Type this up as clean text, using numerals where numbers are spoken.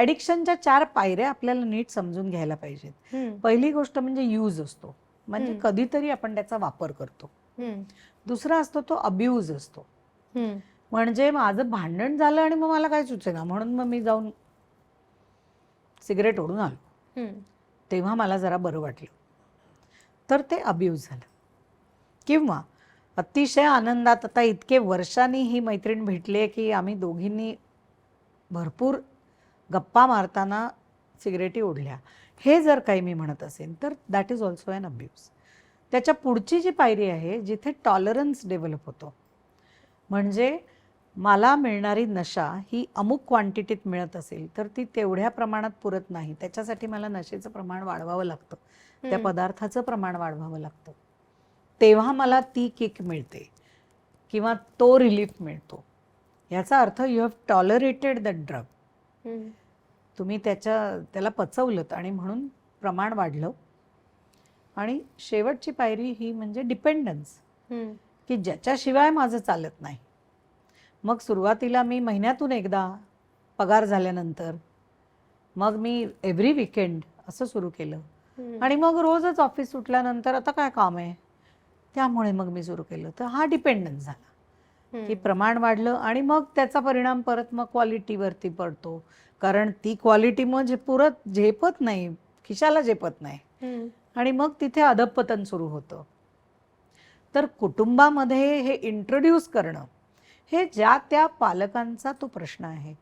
ॲडिक्शनच्या 4 पायऱ्या आपल्याला नीट समजून घ्यायला पाहिजेत. पहिली गोष्ट म्हणजे यूज असतो, म्हणजे कधीतरी आपण त्याचा वापर करतो. दुसरा असतो तो अब्यूज असतो, म्हणजे माझं भांडण झालं आणि मग मला काय सुचेना म्हणून मग मी जाऊन सिगरेट ओढून आलो, तेव्हा मला जरा बरं वाटलं, तर ते अब्यूज झालं. किंवा अतिशय आनंदात आता इतके वर्षांनी ही मैत्रीण भेटली की आम्ही दोघींनी भरपूर गप्पा मारताना सिगरेटी ओढल्या, हे जर काही मी म्हणत असेल तर that is also an abuse. त्याच्या पुढची जी पायरी आहे जिथे टॉलरन्स डेव्हलप होतो, म्हणजे मला मिळणारी नशा ही अमुक क्वांटिटीत मिळत असेल तर ती तेवढ्या प्रमाणात पुरत नाही, त्याच्यासाठी मला नशेचं प्रमाण वाढवावं लागतं, त्या पदार्थाचं प्रमाण वाढवावं लागतं, तेव्हा मला ती किक मिळते किंवा तो रिलीफ मिळतो. याचा earth you have tolerated that drug. तुम्ही त्याला पचवलं आणि म्हणून प्रमाण वाढलं. आणि शेवटची पायरी ही म्हणजे डिपेंडन्स, की ज्याच्याशिवाय माझं चालत नाही. मग सुरुवातीला मी महिन्यातून एकदा पगार झाल्यानंतर मग मी एव्हरी वीकेंड असं सुरू केलं, आणि मग रोजच ऑफिस सुटल्यानंतर आता काय काम आहे त्यामुळे मग मी सुरू केलं. तर हा डिपेंडन्स झाला की प्रमाण वाढलं आणि मग त्याचा परिणाम परत मग क्वालिटीवरती पडतो, कारण ती क्वालिटी मग पुरत झेपत नाही, खिशाला झेपत नाही, आणि मग तिथे अधपतन सुरू होतं. तर कुटुंबामध्ये हे इंट्रोड्यूस करणं हे ज्या त्या पालकांचा तो प्रश्न आहे.